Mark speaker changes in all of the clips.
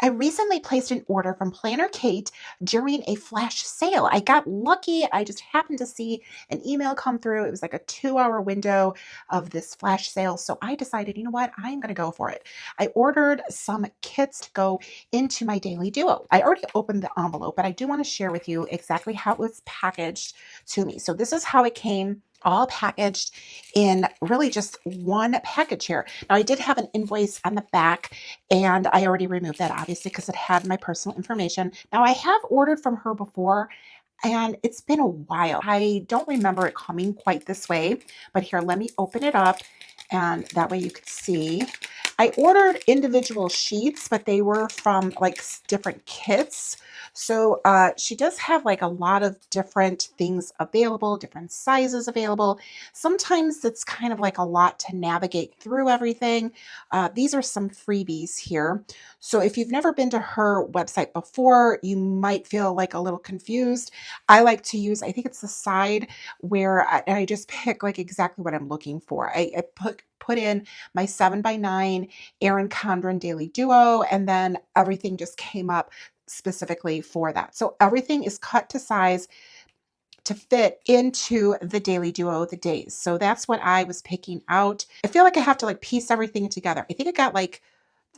Speaker 1: I recently placed an order from Planner Kate during a flash sale. I got lucky. I just happened to see an email come through. It was like a 2-hour window of this flash sale. So I decided, you know what? I'm going to go for it. I ordered some kits to go into my daily duo. I already opened the envelope, but I do want to share with you exactly how it was packaged to me. So this is how it came, all packaged in really just one package here. Now I did have an invoice on the back, and I already removed that obviously because it had my personal information. Now I have ordered from her before, and it's been a while. I don't remember it coming quite this way, but here, let me open it up, and that way you can see. I ordered individual sheets, but they were from like different kits. So she does have like a lot of different things available, different sizes available. Sometimes it's kind of like a lot to navigate through everything. These are some freebies here. So if you've never been to her website before, you might feel like a little confused. I like to use, I think it's the side where I just pick like exactly what I'm looking for. I put in my 7x9 Erin Condren Daily Duo, and then everything just came up specifically for that. So everything is cut to size to fit into the daily duo, the days. So that's what I was picking out. I feel like I have to like piece everything together. I think I got like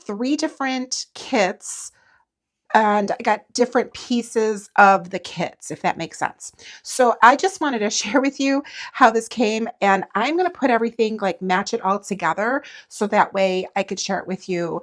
Speaker 1: 3 different kits, and I got different pieces of the kits, if that makes sense. So I just wanted to share with you how this came, and I'm going to put everything, like match it all together, so that way I could share it with you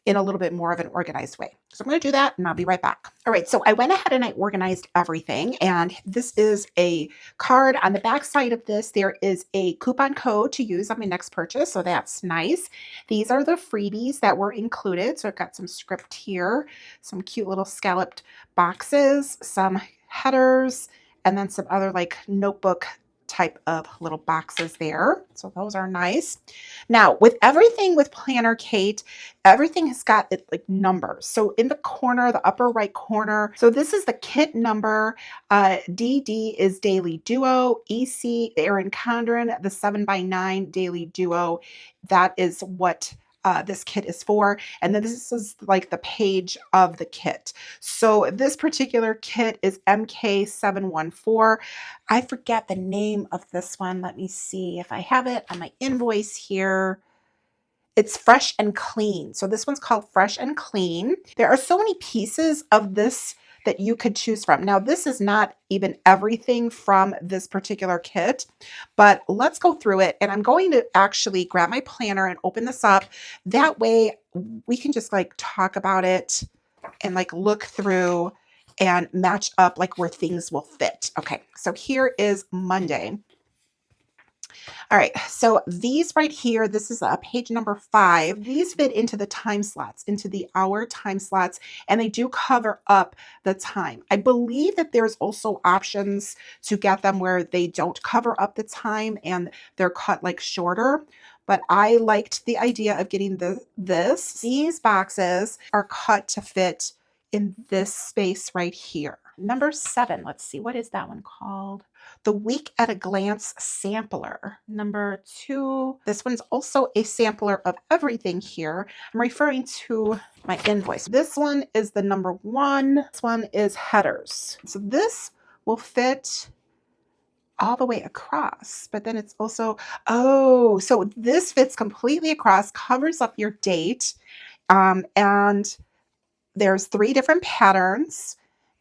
Speaker 1: in a little bit more of an organized way. So I'm going to do that, and I'll be right back. All right, so I went ahead and I organized everything, and this is a card. On the back side of this, there is a coupon code to use on my next purchase, so that's nice. These are the freebies that were included. So I've got some script here, some cute little scalloped boxes, some headers, and then some other like notebook type of little boxes there. So those are nice. Now, with everything with Planner Kate, everything has got it like numbers. So in the corner, the upper right corner, so this is the kit number. DD is Daily Duo, EC Erin Condren, the 7x9 Daily Duo. That is what this kit is for. And then this is like the page of the kit. So this particular kit is MK714. I forget the name of this one. Let me see if I have it on my invoice here. It's Fresh and Clean. So this one's called Fresh and Clean. There are so many pieces of this that you could choose from. Now, this is not even everything from this particular kit, but let's go through it. And I'm going to actually grab my planner and open this up. That way we can just like talk about it and like look through and match up like where things will fit. Okay, so here is Monday. All right, so these right here, this is page number 5. These fit into the time slots, into the hour time slots, and they do cover up the time. I believe that there's also options to get them where they don't cover up the time and they're cut like shorter. But I liked the idea of getting this. These boxes are cut to fit in this space right here. Number 7, let's see, what is that one called? The Week at a Glance Sampler. Number 2, this one's also a sampler of everything here. I'm referring to my invoice. This one is the number 1. This one is headers. So this will fit all the way across, but then it's also, oh, so this fits completely across, covers up your date, and there's 3 different patterns.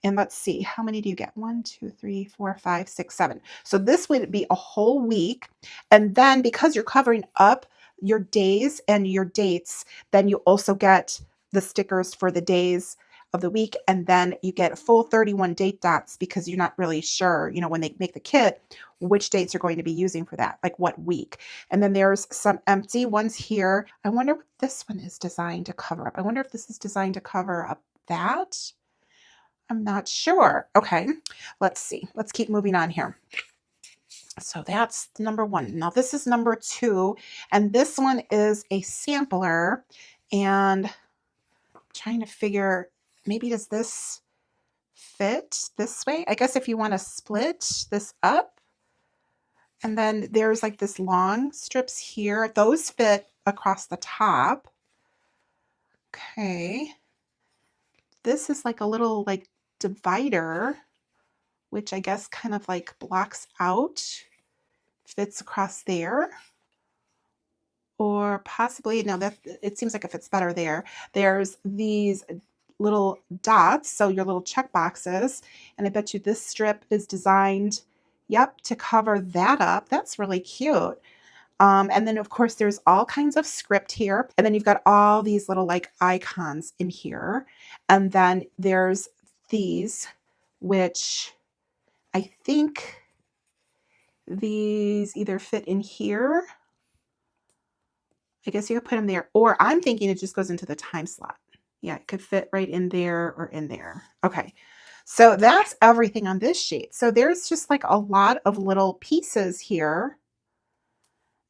Speaker 1: And let's see, how many do you get? 1, 2, 3, 4, 5, 6, 7. So this would be a whole week. And then because you're covering up your days and your dates, then you also get the stickers for the days of the week. And then you get a full 31 date dots because you're not really sure, you know, when they make the kit, which dates you're going to be using for that, like what week. And then there's some empty ones here. I wonder what this one is designed to cover up. I wonder if this is designed to cover up that. I'm not sure. Okay, let's see. Let's keep moving on here. So that's number 1. Now this is number 2, and this one is a sampler, and I'm trying to figure, maybe does this fit this way? I guess if you want to split this up, and then there's like this long strips here. Those fit across the top. Okay. this is like a little like divider, which I guess kind of like blocks out, fits across there. Or possibly, no, that it seems like it fits better there. There's these little dots, so your little check boxes, and I bet you this strip is designed, yep, to cover that up. That's really cute. And then of course there's all kinds of script here, and then you've got all these little like icons in here, and then there's these, which I think these either fit in here. I guess you could put them there, or I'm thinking it just goes into the time slot. Yeah, it could fit right in there or in there. Okay, so that's everything on this sheet. So there's just like a lot of little pieces here.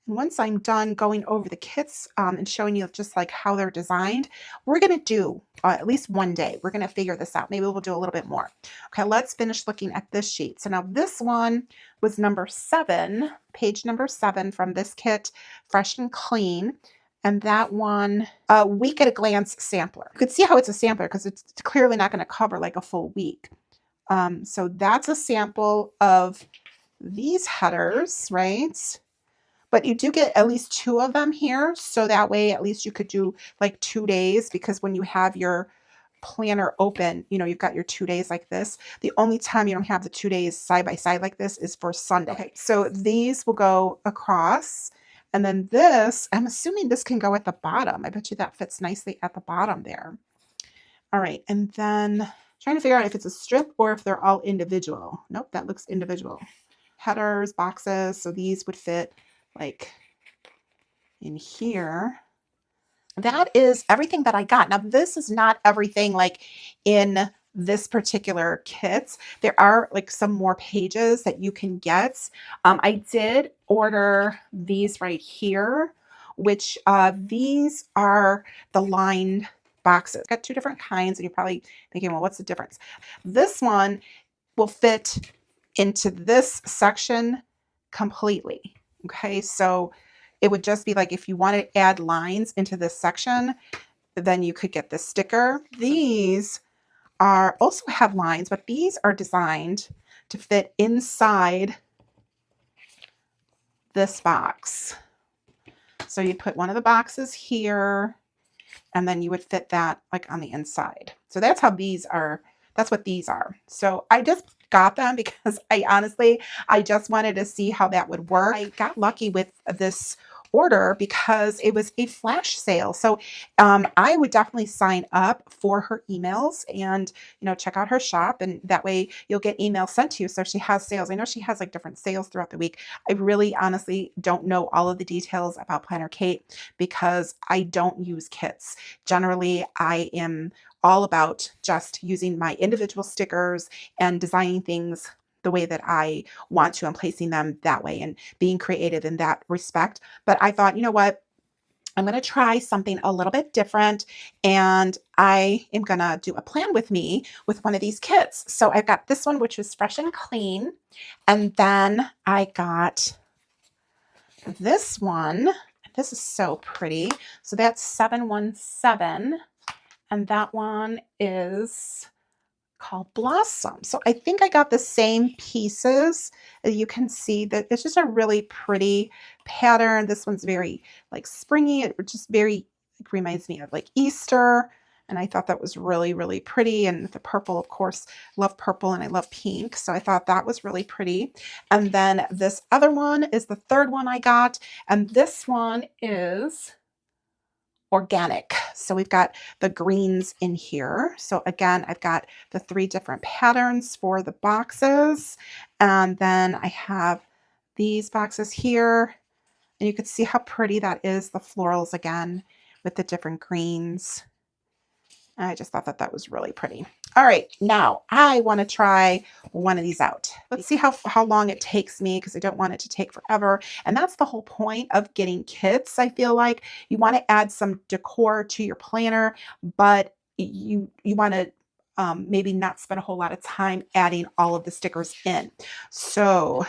Speaker 1: And once I'm done going over the kits and showing you just like how they're designed, we're going to do at least one day. We're going to figure this out. Maybe we'll do a little bit more. Okay, let's finish looking at this sheet. So now this one was number 7, page number 7 from this kit, Fresh and Clean. And that one, a week at a glance sampler. You could see how it's a sampler because it's clearly not going to cover like a full week. So that's a sample of these headers, right? But you do get at least 2 of them here. So that way, at least you could do like 2 days, because when you have your planner open, you know, you've got your 2 days like this. The only time you don't have the 2 days side by side like this is for Sunday. Okay, so these will go across. And then this, I'm assuming this can go at the bottom. I bet you that fits nicely at the bottom there. All right, and then trying to figure out if it's a strip or if they're all individual. Nope, that looks individual. Headers, boxes, so these would fit like in here. That is everything that I got. Now, this is not everything like in this particular kit. There are like some more pages that you can get. I did order these right here, which these are the lined boxes. Got 2 different kinds, and you're probably thinking, well, what's the difference? This one will fit into this section completely. Okay, so it would just be like if you want to add lines into this section, then you could get this sticker. These are also have lines, but these are designed to fit inside this box. So you put one of the boxes here, and then you would fit that like on the inside. So that's how these are. That's what these are. So I just got them because I just wanted to see how that would work. I got lucky with this order because it was a flash sale. So I would definitely sign up for her emails and, you know, check out her shop, and that way you'll get emails sent to you. So if she has sales, I know she has like different sales throughout the week. I really honestly don't know all of the details about Planner Kate because I don't use kits. Generally, I am all about just using my individual stickers and designing things the way that I want to and placing them that way and being creative in that respect. But I thought, you know what? I'm going to try something a little bit different, and I am going to do a plan with me with one of these kits. So I've got this one, which is Fresh and Clean. And then I got this one. This is so pretty. So that's 717. And that one is called Blossom. So I think I got the same pieces. You can see that it's just a really pretty pattern. This one's very like springy. It just very reminds me of like Easter. And I thought that was really, really pretty. And the purple, of course, love purple and I love pink. So I thought that was really pretty. And then this other one is the third one I got. And this one is organic. So we've got the greens in here. So again, I've got the 3 different patterns for the boxes. And then I have these boxes here. And you can see how pretty that is, the florals again, with the different greens. I just thought that that was really pretty. All right, now I want to try one of these out. Let's see how long it takes me, because I don't want it to take forever. And that's the whole point of getting kits. I feel like you want to add some decor to your planner, but you want to maybe not spend a whole lot of time adding all of the stickers in. So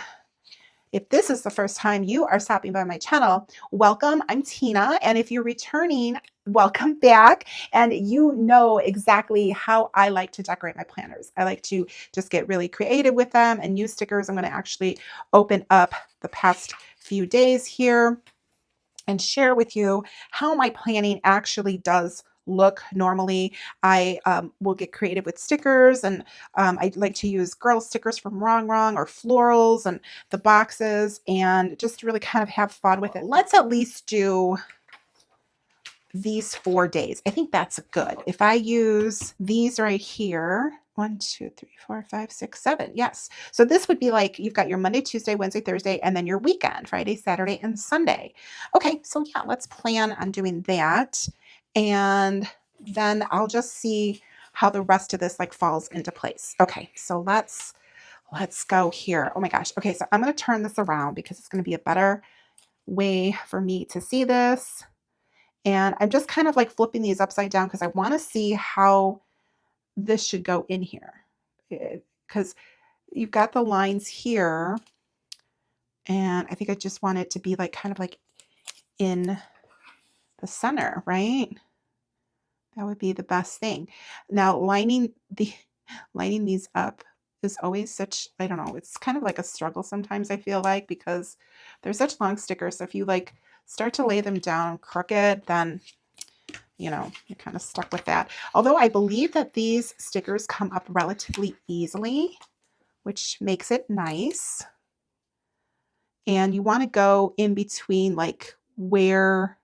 Speaker 1: if this is the first time you are stopping by my channel, welcome. I'm Tina. And if you're returning, Welcome back. And you know exactly how I like to decorate my planners. I like to just get really creative with them and use stickers. I'm going to actually open up the past few days here and share with you how my planning actually does look normally. I will get creative with stickers, and I like to use girl stickers from Wrong or florals and the boxes, and just really kind of have fun with it. Let's at least do these 4 days. I think that's good. If I use these right here, 1, 2, 3, 4, 5, 6, 7. Yes. So this would be like you've got your Monday, Tuesday, Wednesday, Thursday, and then your weekend, Friday, Saturday, and Sunday. Okay. So yeah, let's plan on doing that. And then I'll just see how the rest of this like falls into place. Okay. So let's go here. Oh my gosh. Okay. So I'm going to turn this around because it's going to be a better way for me to see this. And I'm just kind of like flipping these upside down because I want to see how this should go in here. Because you've got the lines here, and I think I just want it to be like kind of like in the center, right? That would be the best thing. Now lining these up is always such, I don't know, it's kind of like a struggle sometimes, I feel like, because they're such long stickers. So if you like start to lay them down crooked, then you're kind of stuck with that. Although I believe that these stickers come up relatively easily, which makes it nice. And you want to go in between like where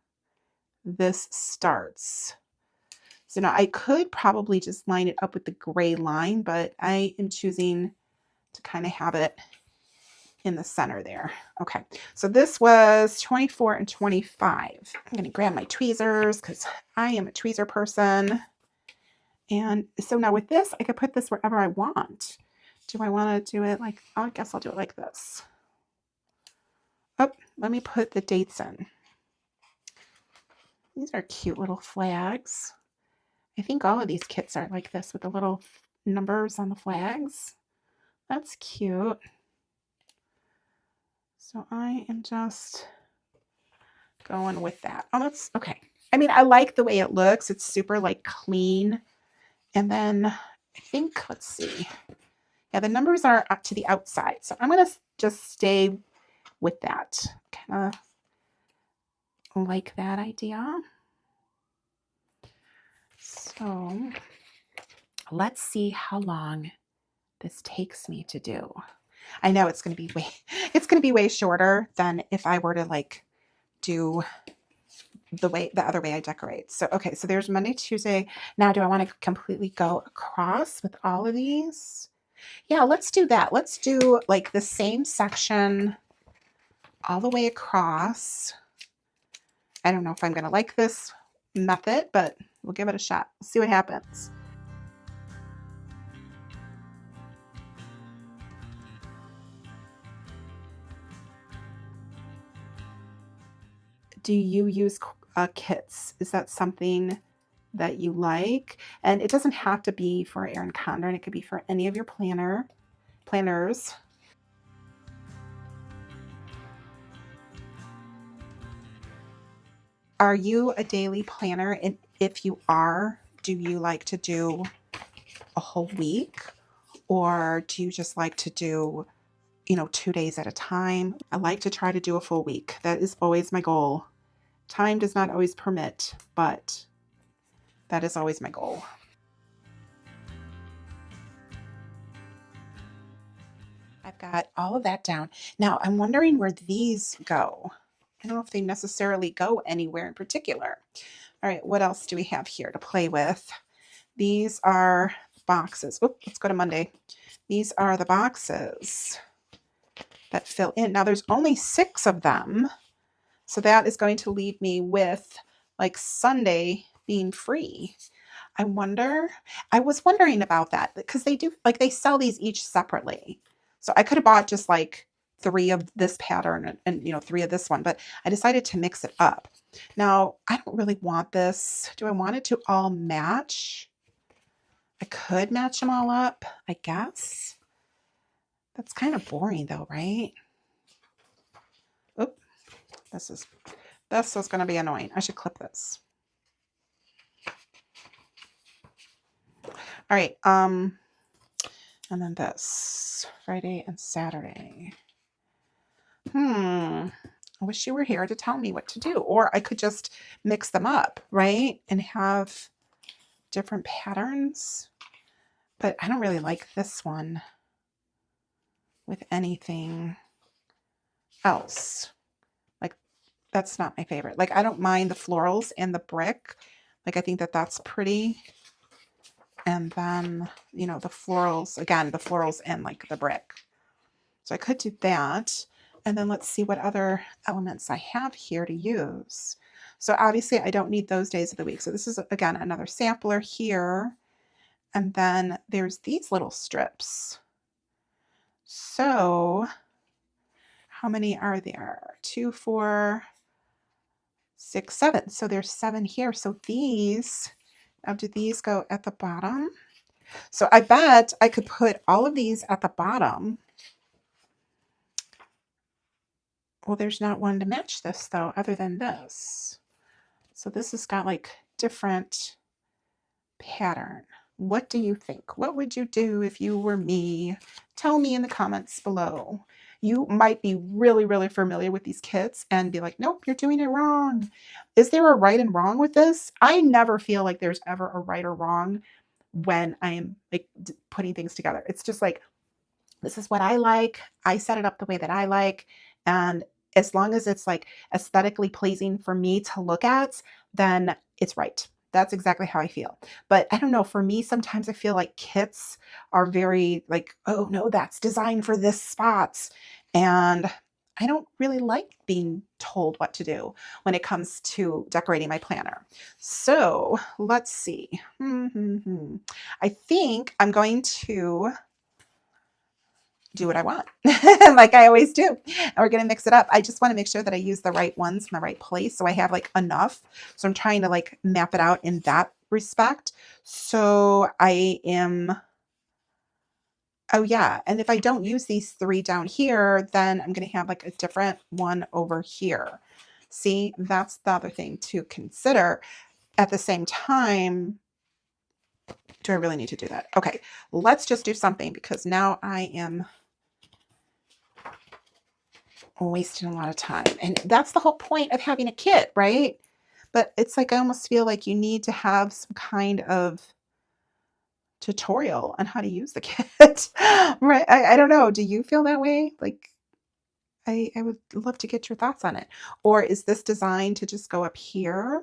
Speaker 1: this starts. So now I could probably just line it up with the gray line, but I am choosing to kind of have it in the center there. Okay, so this was 24 and 25. I'm going to grab my tweezers because I am a tweezer person. And so now with this, I could put this wherever I want. Do I want to do it like, I guess I'll do it like this. Oh, let me put the dates in. These are cute little flags. I think all of these kits are like this with the little numbers on the flags. That's cute. So I am just going with that. Oh, that's okay. I mean, I like the way it looks. It's super like clean. And then I think, let's see. Yeah, the numbers are up to the outside. So I'm going to just stay with that. Kind of like that idea. So let's see how long this takes me to do. I know it's going to be way shorter than if I were to like do the other way I decorate. So, okay, so there's Monday, Tuesday. Now, do I want to completely go across with all of these? Yeah, let's do that. Let's do like the same section all the way across. I don't know if I'm going to like this method, but we'll give it a shot. We'll see what happens. Do you use kits? Is that something that you like? And it doesn't have to be for Erin Condren. It could be for any of your planners. Are you a daily planner? And if you are, do you like to do a whole week? Or do you just like to do, 2 days at a time? I like to try to do a full week. That is always my goal. Time does not always permit, but that is always my goal. I've got all of that down. Now I'm wondering where these go. I don't know if they necessarily go anywhere in particular. All right, what else do we have here to play with? These are boxes. Oh, let's go to Monday. These are the boxes that fill in. Now there's only 6 of them. So that is going to leave me with like Sunday being free. I was wondering about that because they do, like, they sell these each separately. So I could have bought just like 3 of this pattern and 3 of this one, but I decided to mix it up. Now, I don't really want this. Do I want it to all match? I could match them all up, I guess. That's kind of boring though, right? Oop, this is going to be annoying. I should clip this. All right. And then this Friday and Saturday. I wish you were here to tell me what to do, or I could just mix them up, right? And have different patterns, but I don't really like this one with anything else. Like, that's not my favorite. Like, I don't mind the florals and the brick. Like, I think that that's pretty. And then, you know, the florals, again, the florals and like the brick. So I could do that. And then let's see what other elements I have here to use. So obviously I don't need those days of the week. So this is, again, another sampler here. And then there's these little strips. So how many are there? 2, 4, 6, 7. So there's 7 here. So these, now do these go at the bottom? So I bet I could put all of these at the bottom. Well, there's not one to match this though, other than this. So this has got like different pattern. What do you think? What would you do if you were me? Tell me in the comments below. You might be really, really familiar with these kits and be like, nope, you're doing it wrong. Is there a right and wrong with this? I never feel like there's ever a right or wrong when I am like putting things together. It's just like, this is what I like. I set it up the way that I like. And as long as it's like aesthetically pleasing for me to look at, then it's right. That's exactly how I feel. But I don't know, for me, sometimes I feel like kits are very like, oh no, that's designed for this spot. And I don't really like being told what to do when it comes to decorating my planner. So let's see. I think I'm going to do what I want, like I always do. And we're going to mix it up. I just want to make sure that I use the right ones in the right place. So I have like enough. So I'm trying to like map it out in that respect. So I am, oh yeah. And if I don't use these 3 down here, then I'm going to have like a different one over here. See, that's the other thing to consider. At the same time, do I really need to do that? Okay, let's just do something because now I am wasting a lot of time. And that's the whole point of having a kit, right? But it's like I almost feel like you need to have some kind of tutorial on how to use the kit. Right? I don't know. Do you feel that way? Like I would love to get your thoughts on it. Or is this designed to just go up here?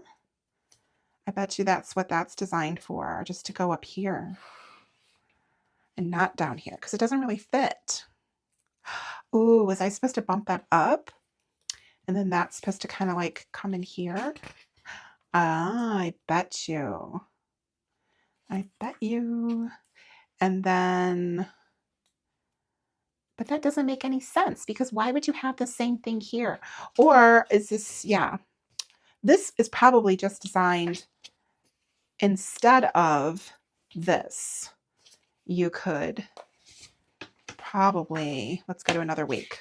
Speaker 1: I bet you that's what that's designed for, just to go up here and not down here because it doesn't really fit. Ooh, was I supposed to bump that up? And then that's supposed to kind of like come in here. Ah, I bet you. I bet you. And then, but that doesn't make any sense because why would you have the same thing here? Or is this, yeah, this is probably just designed instead of this. You could probably, let's go to another week.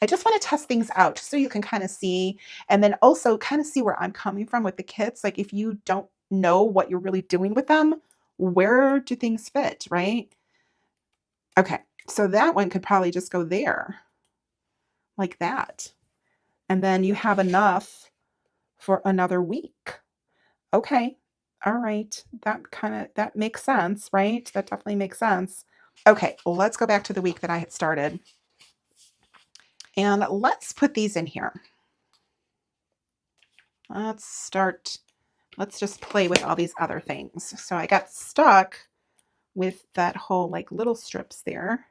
Speaker 1: I just want to test things out so you can kind of see, and then also kind of see where I'm coming from with the kits. Like if you don't know what you're really doing with them, where do things fit, right? Okay, so that one could probably just go there like that. And then you have enough for another week. Okay, all right, that makes sense, right? That definitely makes sense. Okay, let's go back to the week that I had started. And let's put these in here. Let's just play with all these other things. So I got stuck with that whole like little strips there.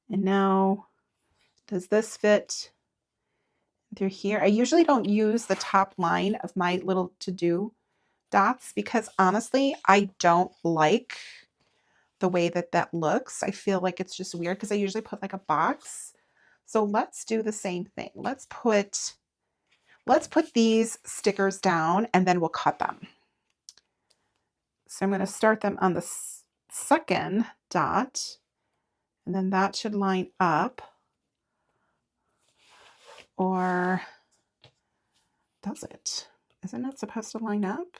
Speaker 1: And now, does this fit through here? I usually don't use the top line of my little to-do dots because honestly, I don't like the way that that looks. I feel like it's just weird because I usually put like a box. So let's do the same thing. Let's put these stickers down and then we'll cut them. So I'm going to start them on the second dot, and then that should line up. Or does it? Isn't it supposed to line up?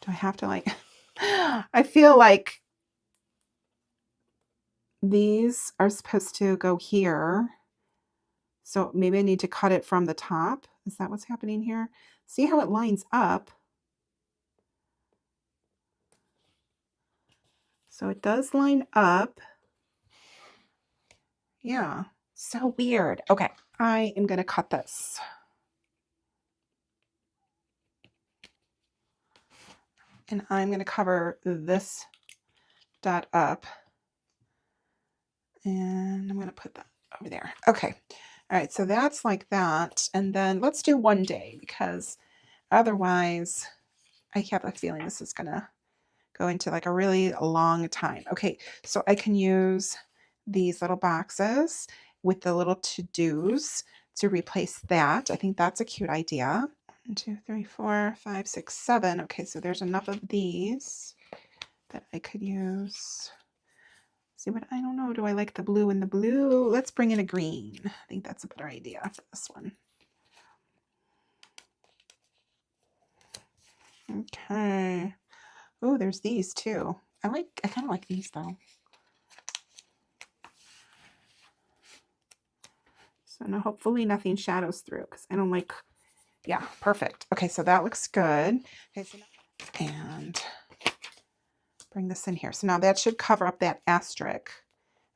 Speaker 1: Do I have to like, I feel like these are supposed to go here. So maybe I need to cut it from the top. Is that what's happening here? See how it lines up? So it does line up. Yeah, so weird. Okay, I am going to cut this. And I'm going to cover this dot up. And I'm going to put that over there. Okay. All right, so that's like that. And then let's do 1 day, because otherwise I have a feeling this is going to go into like a really long time. Okay, so I can use these little boxes with the little to-dos to replace that. I think that's a cute idea. 1, 2, 3, 4, 5, 6, 7. Okay, so there's enough of these that I could use. See, but I don't know. Do I like the blue and the blue? Let's bring in a green. I think that's a better idea for this one. Okay. Oh, there's these too. I kind of like these though. So now hopefully nothing shadows through, because I don't like, yeah, perfect. Okay, so that looks good. Okay, so now, and bring this in here. So now that should cover up that asterisk,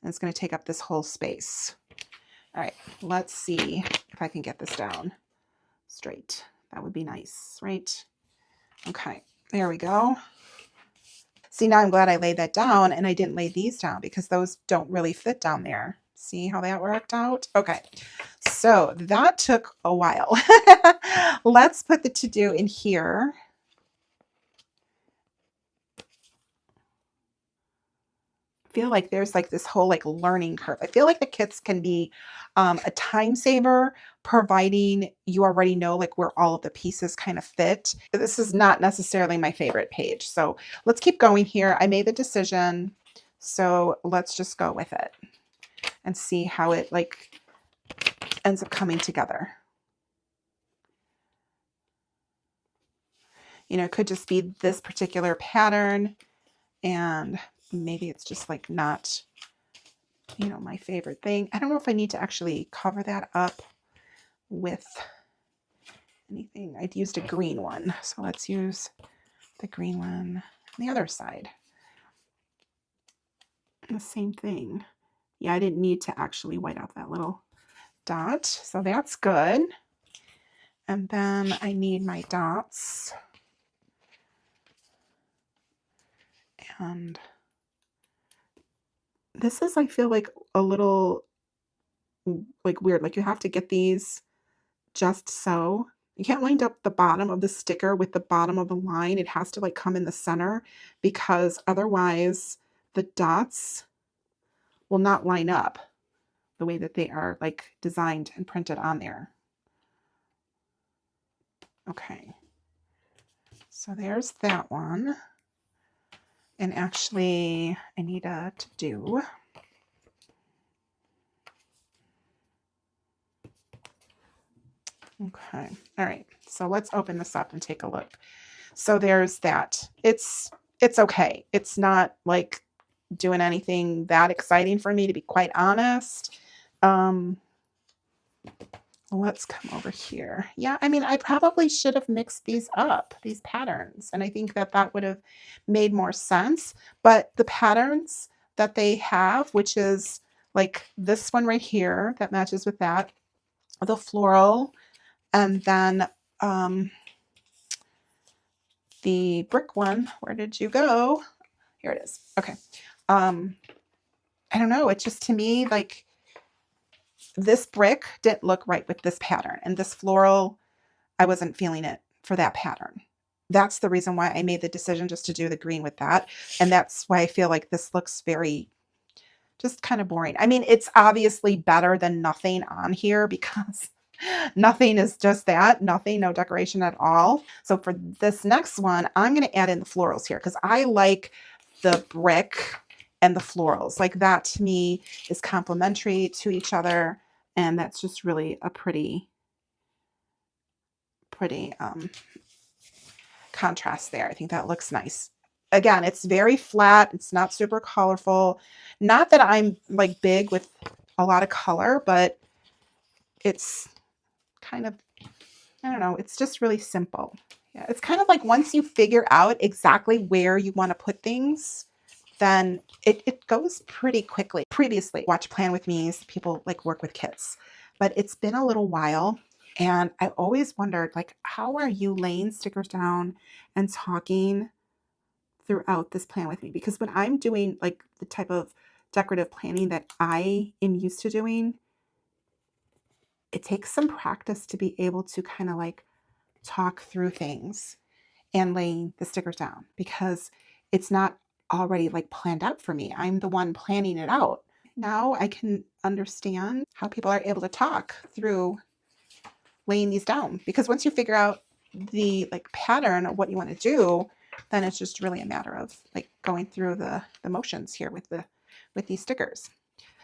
Speaker 1: and it's going to take up this whole space. All right, let's see if I can get this down straight. That would be nice, right? Okay, there we go. See, now I'm glad I laid that down and I didn't lay these down, because those don't really fit down there. See how that worked out? Okay, so that took a while. Let's put the to-do in here. I feel like there's like this whole like learning curve. I feel like the kits can be a time saver, providing you already know like where all of the pieces kind of fit. This is not necessarily my favorite page. So let's keep going here. I made the decision. So let's just go with it and see how it like ends up coming together. You know, it could just be this particular pattern, and maybe it's just like not, you know, my favorite thing. I don't know if I need to actually cover that up with anything. I'd used a green one, so let's use the green one on the other side. The same thing. Yeah, I didn't need to actually white out that little dot, so that's good. And then I need my dots. And this is, I feel like, a little like weird. Like you have to get these just so. You can't line up the bottom of the sticker with the bottom of the line. It has to like come in the center, because otherwise the dots will not line up the way that they are like designed and printed on there. Okay, so there's that one. And actually I need a to-do. Okay, all right, so let's open this up and take a look. So there's that. It's okay. It's not like doing anything that exciting for me, to be quite honest. Let's come over here. Yeah, I mean, I probably should have mixed these up, these patterns, and I think that that would have made more sense. But the patterns that they have, which is like this one right here that matches with that, the floral, and then the brick one. Where did you go? Here it is. Okay. I don't know. It just, to me, like this brick didn't look right with this pattern, and this floral, I wasn't feeling it for that pattern. That's the reason why I made the decision just to do the green with that. And that's why I feel like this looks very just kind of boring. I mean, it's obviously better than nothing on here, because nothing is just that, nothing, no decoration at all. So for this next one, I'm going to add in the florals here, because I like the brick and the florals. Like that to me is complementary to each other. And that's just really a pretty contrast there. I think that looks nice. Again, it's very flat. It's not super colorful. Not that I'm like big with a lot of color, but it's kind of, I don't know, it's just really simple. Yeah, it's kind of like once you figure out exactly where you want to put things, then it goes pretty quickly. Previously, watch Plan With Me's, people like work with kids, but it's been a little while. And I always wondered, like, how are you laying stickers down and talking throughout this Plan With Me? Because when I'm doing like the type of decorative planning that I am used to doing, it takes some practice to be able to kind of like talk through things and laying the stickers down, because it's not already like planned out for me. I'm the one planning it out. Now I can understand how people are able to talk through laying these down, because once you figure out the like pattern of what you want to do, then it's just really a matter of like going through the motions here with these stickers.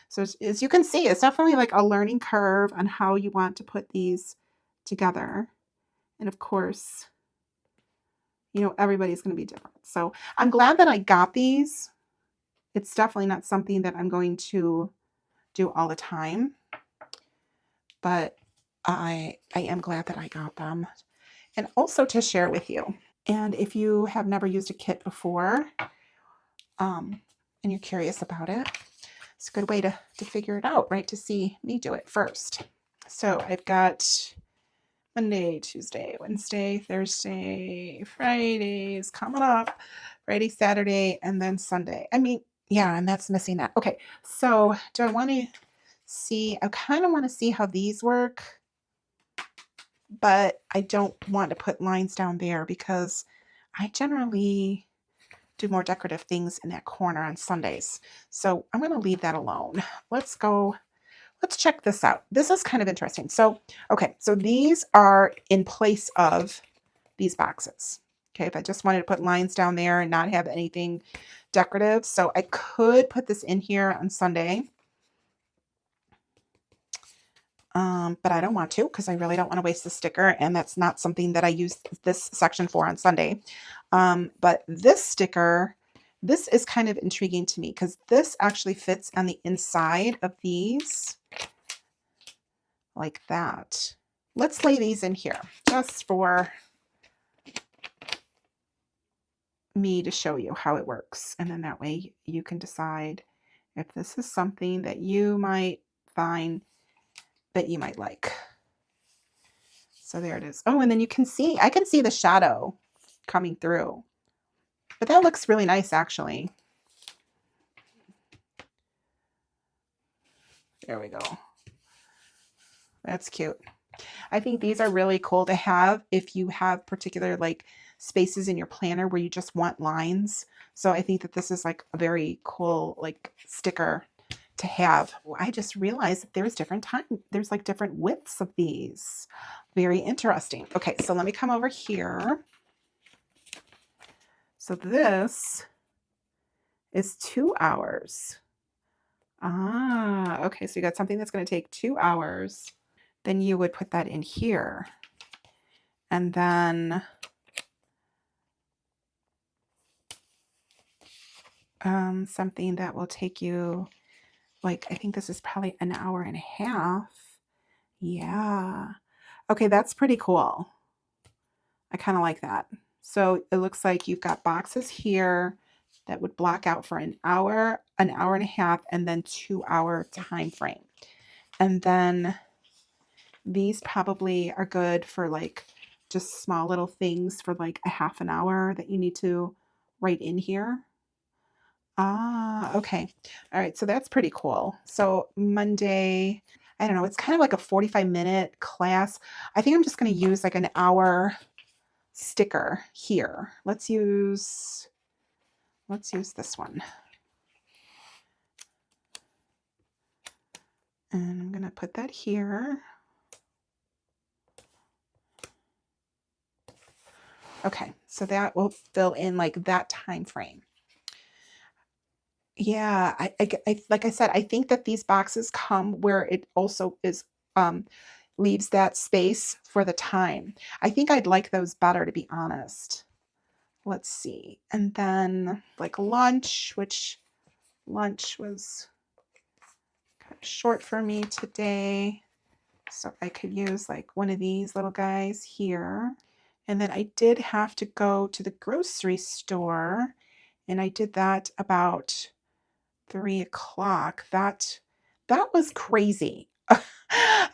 Speaker 1: So as you can see, it's definitely like a learning curve on how you want to put these together. And of course, you know, everybody's going to be different. So I'm glad that I got these. It's definitely not something that I'm going to do all the time, but I am glad that I got them, and also to share with you. And if you have never used a kit before, and you're curious about it, it's a good way to figure it out, right? To see me do it first. So I've got Monday, Tuesday, Wednesday, Thursday, Fridays coming up, Friday, Saturday, and then Sunday. I mean, yeah, and that's missing that. Okay, so do I want to see? I kind of want to see how these work, but I don't want to put lines down there because I generally do more decorative things in that corner on Sundays. So I'm going to leave that alone. Let's check this out. This is kind of interesting. So, okay, so these are in place of these boxes. Okay, if I just wanted to put lines down there and not have anything decorative. So I could put this in here on Sunday. But I don't want to, because I really don't want to waste the sticker, and that's not something that I use this section for on Sunday. But this sticker, this is kind of intriguing to me because this actually fits on the inside of these like that. Let's lay these in here just for me to show you how it works. And then that way you can decide if this is something that you might find that you might like. So there it is. Oh, and then you can see, I can see the shadow coming through. But that looks really nice, actually. There we go. That's cute. I think these are really cool to have if you have particular like spaces in your planner where you just want lines. So I think that this is like a very cool like sticker to have. I just realized that there's like different widths of these. Very interesting. Okay, so let me come over here. So this is 2 hours. Ah, okay, so you got something that's going to take 2 hours. Then you would put that in here. And then something that will take you, like, I think this is probably an hour and a half. Yeah. Okay, that's pretty cool. I kind of like that. So it looks like you've got boxes here that would block out for an hour and a half, and then 2 hour time frame. And then these probably are good for like just small little things for like a half an hour that you need to write in here. Ah, okay. All right, so that's pretty cool. So Monday, I don't know, it's kind of like a 45-minute class. I think I'm just going to use like an hour sticker here. Let's use this one. And I'm going to put that here. Okay, so that will fill in like that time frame. Yeah, I like I said, I think that these boxes come where it also is leaves that space for the time. I think I'd like those better, to be honest. let's see. And then like lunch, which lunch was kind of short for me today. So I could use like one of these little guys here. And then I did have to go to the grocery store, and I did that about 3 o'clock. That was crazy.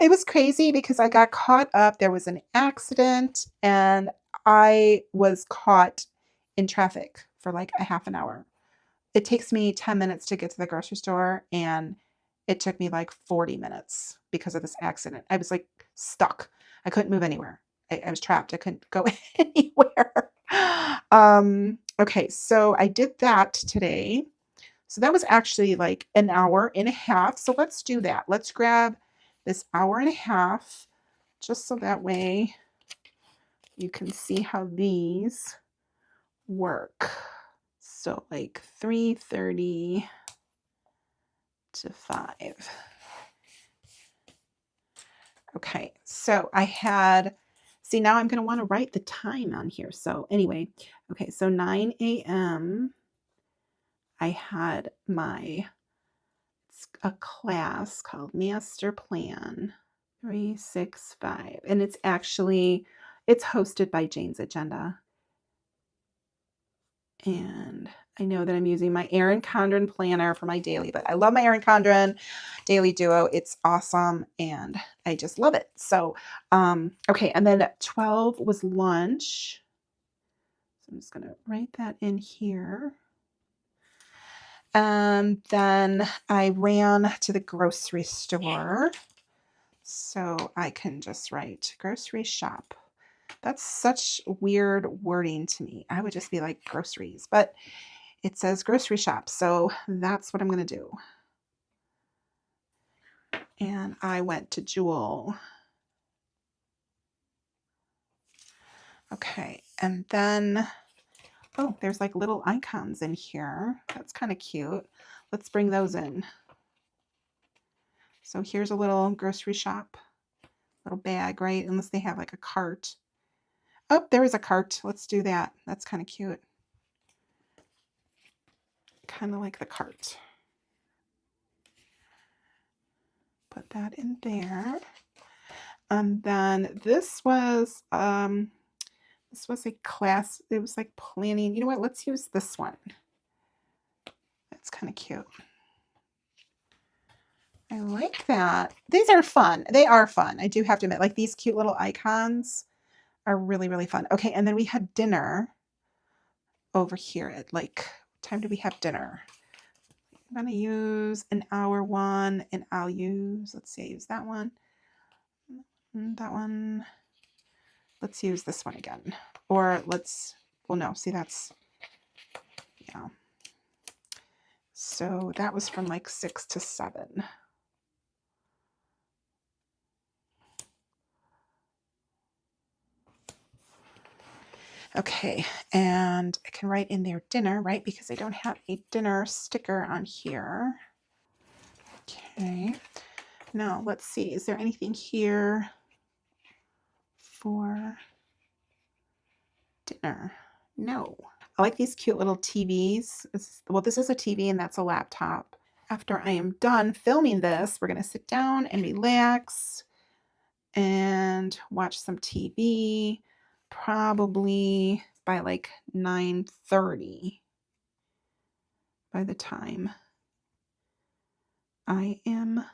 Speaker 1: It was crazy because I got caught up. There was an accident and I was caught in traffic for like a half an hour. It takes me 10 minutes to get to the grocery store, and it took me like 40 minutes because of this accident. I was like stuck. I couldn't move anywhere. I was trapped. I couldn't go anywhere. Okay, so I did that today. So that was actually like an hour and a half. So let's do that. Let's grab this hour and a half just so that way you can see how these work. So like 3:30 to 5. Okay, so I had, see, now I'm going to want to write the time on here. So anyway, okay, so 9 a.m. I had a class called Master Plan 365, and it's hosted by Jane's Agenda. And I know that I'm using my Erin Condren planner for my daily, but I love my Erin Condren Daily Duo. It's awesome, and I just love it. So, okay, and then at 12 was lunch. So I'm just going to write that in here. And then I ran to the grocery store. So I can just write grocery shop. That's such weird wording to me. I would just be like groceries, but it says grocery shop. So that's what I'm going to do. And I went to Jewel. Okay. And then, oh, there's like little icons in here. That's kind of cute. Let's bring those in. So here's a little grocery shop, little bag, right? Unless they have like a cart. Oh, there is a cart. Let's do that. That's kind of cute. Kind of like the cart. Put that in there. And then this was a class. It was like planning. You know what? Let's use this one. That's kind of cute. I like that. These are fun. They are fun. I do have to admit, like these cute little icons are really, really fun. Okay, and then we had dinner over here at like, what time do we have dinner? I'm going to use an hour one, and I'll use, let's see, I use that one. That one. Let's use this one again. Or let's, well, no, see, that's, yeah. So that was from like 6 to 7. Okay, and I can write in there dinner, right? Because I don't have a dinner sticker on here. Okay, now let's see. Is there anything here for dinner? No. I like these cute little TVs. Well, this is a TV and that's a laptop. After I am done filming this, we're going to sit down and relax and watch some TV, probably by like 9:30 by the time I am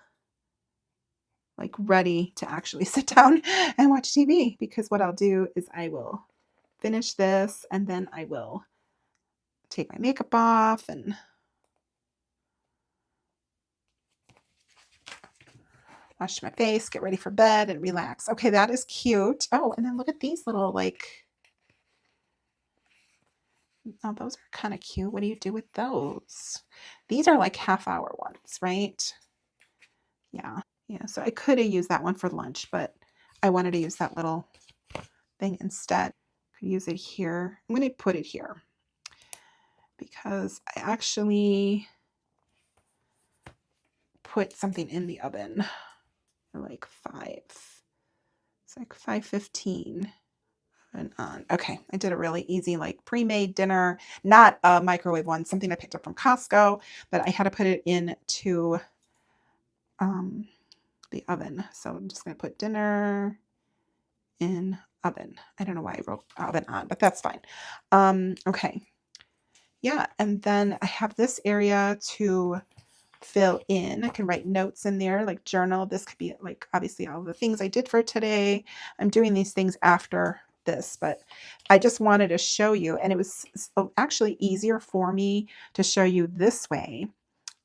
Speaker 1: like ready to actually sit down and watch TV, because what I'll do is I will finish this and then I will take my makeup off and wash my face, get ready for bed and relax. Okay, that is cute. Oh, and then look at these little like, oh, those are kind of cute. What do you do with those? These are like half-hour ones, right? Yeah. Yeah, so I could have used that one for lunch, but I wanted to use that little thing instead. Could use it here. I'm going to put it here because I actually put something in the oven at like 5. It's like 5:15. And on. Okay, I did a really easy like pre-made dinner, not a microwave one, something I picked up from Costco, but I had to put it into um, the oven. So I'm just going to put dinner in oven. I don't know why I wrote oven on, but that's fine. Okay. Yeah, and then I have this area to fill in. I can write notes in there, like journal. This could be like obviously all the things I did for today. I'm doing these things after this, but I just wanted to show you, and it was actually easier for me to show you this way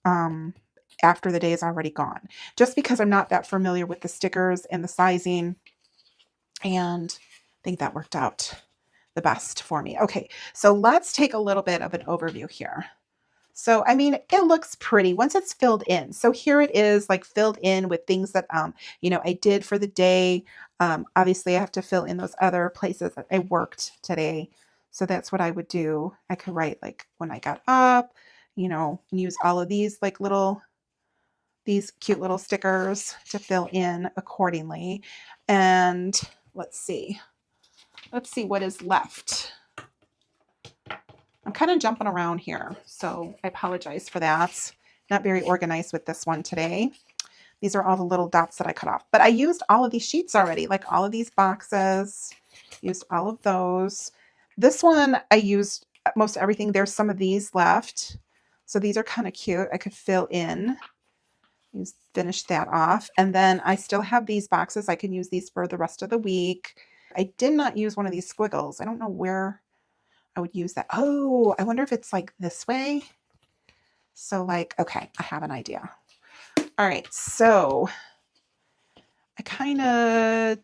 Speaker 1: after the day is already gone, just because I'm not that familiar with the stickers and the sizing, and I think that worked out the best for me. Okay, so let's take a little bit of an overview here. So, I mean, it looks pretty once it's filled in. So here it is like filled in with things that, I did for the day. Obviously I have to fill in those other places that I worked today. So that's what I would do. I could write like when I got up, and use all of these like these cute little stickers to fill in accordingly. And let's see what is left. I'm kind of jumping around here, so I apologize for that. Not very organized with this one today. These are all the little dots that I cut off. But I used all of these sheets already, like all of these boxes. Used all of those. This one, I used most everything. There's some of these left. So these are kind of cute. I could fill in. Finish that off. And then I still have these boxes. I can use these for the rest of the week. I did not use one of these squiggles. I don't know where I would use that. Oh, I wonder if it's like this way. So like, okay, I have an idea. All right, so I kind of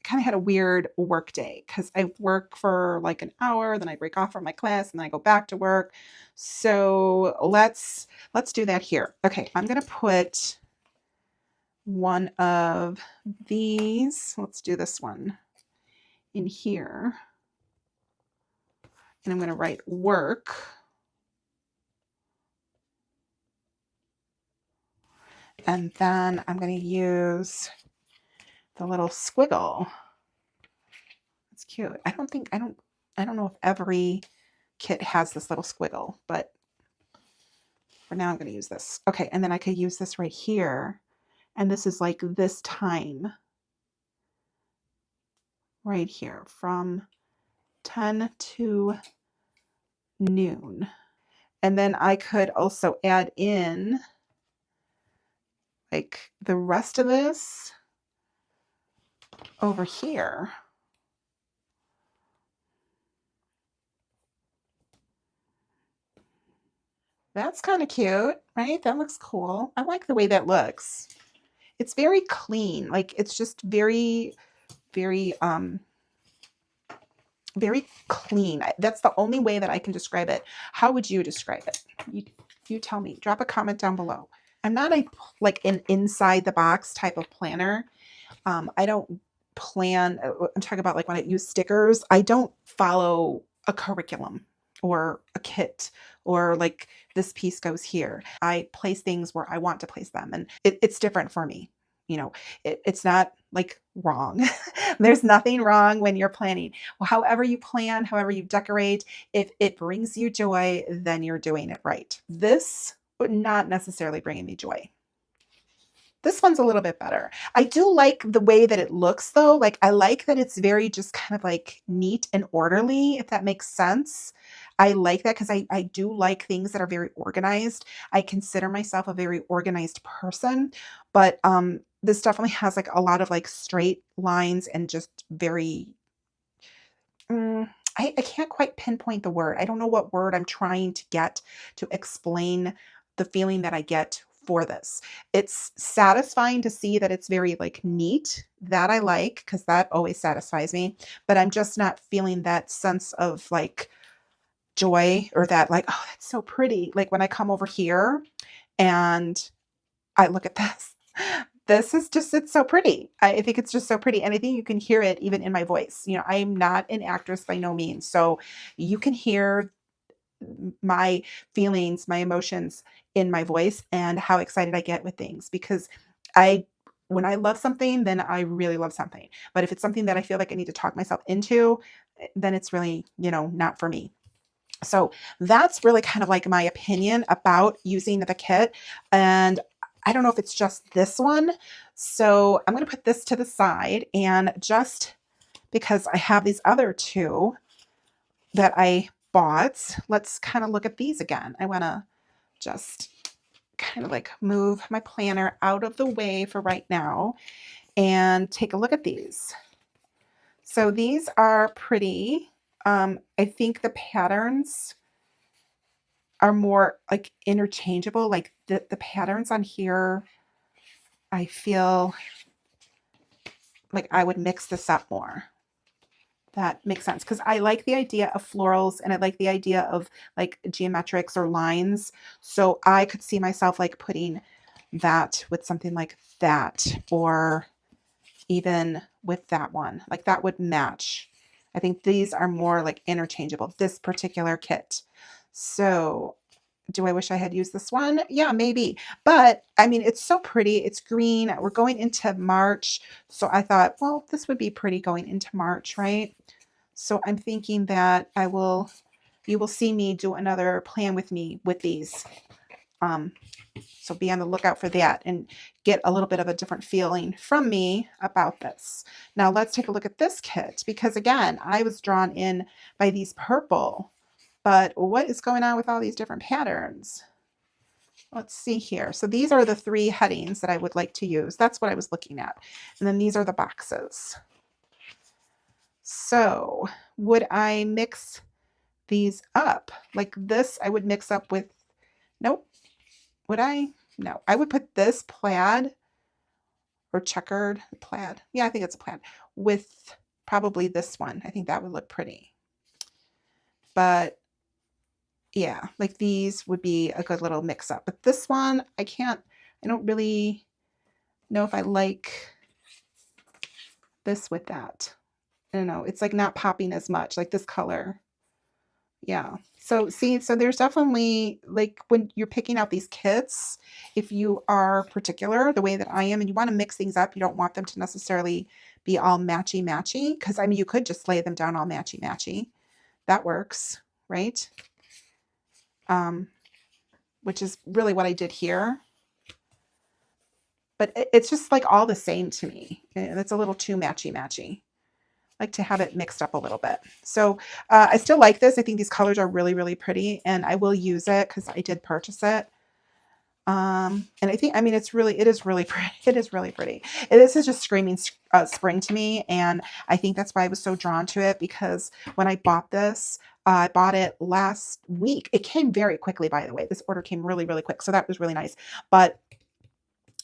Speaker 1: had a weird work day because I work for like an hour, then I break off from my class and then I go back to work. So let's do that here. Okay, I'm gonna put one of these. Let's do this one in here. And I'm going to write work. And then I'm going to use the little squiggle. It's cute. I don't know if every kit has this little squiggle, but for now I'm going to use this. Okay, and then I could use this right here. And this is like this time right here from 10 to noon. And then I could also add in like the rest of this over here. That's kind of cute, right? That looks cool. I like the way that looks. It's very clean. Like it's just very, very, very clean. That's the only way that I can describe it. How would you describe it? You tell me. Drop a comment down below. I'm not like an inside the box type of planner. I don't plan. I'm talking about like when I use stickers. I don't follow a curriculum or a kit or like this piece goes here. I place things where I want to place them, and it's different for me. It's not like wrong. There's nothing wrong when you're planning. Well, however you plan, however you decorate, if it brings you joy, then you're doing it right. This would not necessarily bring me joy. This one's a little bit better. I do like the way that it looks though. Like I like that it's very just kind of like neat and orderly, if that makes sense. I like that because I do like things that are very organized. I consider myself a very organized person, but this definitely has like a lot of like straight lines and just very, I can't quite pinpoint the word. I don't know what word I'm trying to get to explain the feeling that I get for this. It's satisfying to see that it's very like neat. That I like because that always satisfies me, but I'm just not feeling that sense of like joy or that like, oh, that's so pretty. Like when I come over here and I look at this, this is just, it's so pretty. I think it's just so pretty. And I think you can hear it even in my voice. I'm not an actress by no means. So you can hear my feelings, my emotions in my voice and how excited I get with things because I when I love something, then I really love something. But if it's something that I feel like I need to talk myself into, then it's really, not for me. So that's really kind of like my opinion about using the kit. And I don't know if it's just this one. So I'm going to put this to the side, and just because I have these other two that I bought, let's kind of look at these again. I want to just kind of like move my planner out of the way for right now and take a look at these. So these are pretty. I think the patterns are more like interchangeable. Like the patterns on here, I feel like I would mix this up more. That makes sense, because I like the idea of florals and I like the idea of like geometrics or lines. So I could see myself like putting that with something like that, or even with that one. Like that would match. I think these are more like interchangeable, this particular kit. So do I wish I had used this one? Yeah, maybe. But I mean, it's so pretty. It's green. We're going into March. So I thought, well, this would be pretty going into March, right? So I'm thinking that you will see me do another plan with me with these. So be on the lookout for that and get a little bit of a different feeling from me about this. Now let's take a look at this kit, because again, I was drawn in by these purple, but what is going on with all these different patterns? Let's see here. So these are the 3 headings that I would like to use. That's what I was looking at. And then these are the boxes. So would I mix these up? Like this, I would mix up with, nope. Would I? No, I would put this plaid or checkered plaid. Yeah, I think it's a plaid with probably this one. I think that would look pretty. But yeah, like these would be a good little mix up. But this one, I don't really know if I like this with that. I don't know. It's like not popping as much, like this color. Yeah. So see, so there's definitely like when you're picking out these kits, if you are particular the way that I am and you want to mix things up, you don't want them to necessarily be all matchy matchy, because I mean you could just lay them down all matchy matchy. That works, right? Which is really what I did here. But it's just like all the same to me. It's a little too matchy matchy. Like to have it mixed up a little bit. So I still like this. I think these colors are really, really pretty, and I will use it because I did purchase it. And I think, I mean, it is really pretty. It is really pretty. This is just screaming spring to me. And I think that's why I was so drawn to it, because when I bought this, I bought it last week. It came very quickly, by the way. This order came really, really quick. So that was really nice. But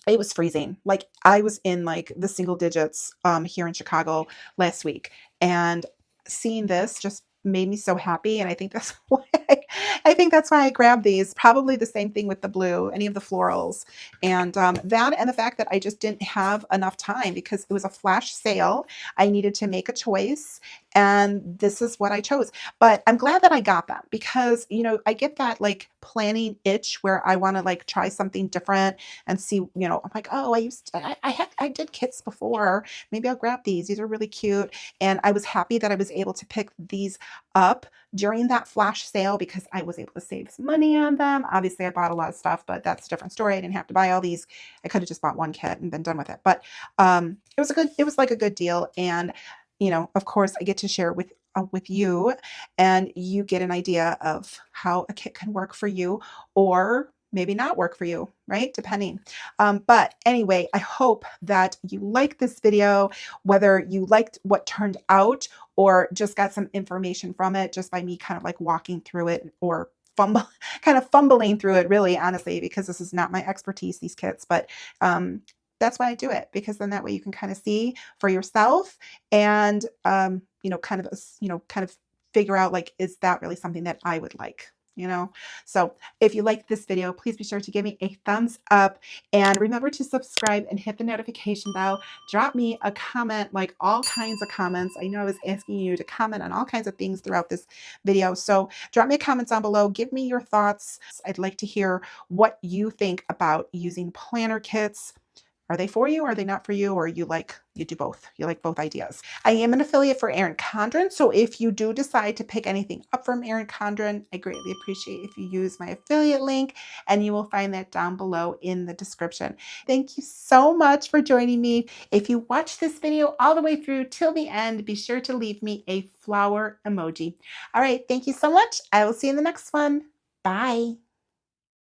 Speaker 1: it was freezing. Like I was in like the single digits here in Chicago last week, and seeing this just made me so happy. And I think that's why I grabbed these. Probably the same thing with the blue, any of the florals, and that, and the fact that I just didn't have enough time because it was a flash sale. I needed to make a choice, and this is what I chose. But I'm glad that I got them, because I get that like planning itch where I want to like try something different and see. I'm like, oh, I did kits before. Maybe I'll grab these. These are really cute, and I was happy that I was able to pick these up during that flash sale because I was able to save some money on them. Obviously, I bought a lot of stuff, but that's a different story. I didn't have to buy all these. I could have just bought one kit and been done with it. But it was like a good deal, and of course, I get to share with you, and you get an idea of how a kit can work for you, or maybe not work for you, right? Depending. But anyway, I hope that you liked this video, whether you liked what turned out or just got some information from it just by me kind of like walking through it, or fumbling through it, really, honestly, because this is not my expertise, these kits. But that's why I do it, because then that way you can kind of see for yourself, and kind of figure out, like, is that really something that I would like? So if you liked this video, please be sure to give me a thumbs up, and remember to subscribe and hit the notification bell. Drop me a comment, like all kinds of comments. I know I was asking you to comment on all kinds of things throughout this video, so drop me a comment down below. Give me your thoughts. I'd like to hear what you think about using planner kits, Are they for you? Are they not for you? Or you do both? You like both ideas. I am an affiliate for Erin Condren. So if you do decide to pick anything up from Erin Condren, I greatly appreciate if you use my affiliate link, and you will find that down below in the description. Thank you so much for joining me. If you watch this video all the way through till the end, be sure to leave me a flower emoji. All right. Thank you so much. I will see you in the next one. Bye.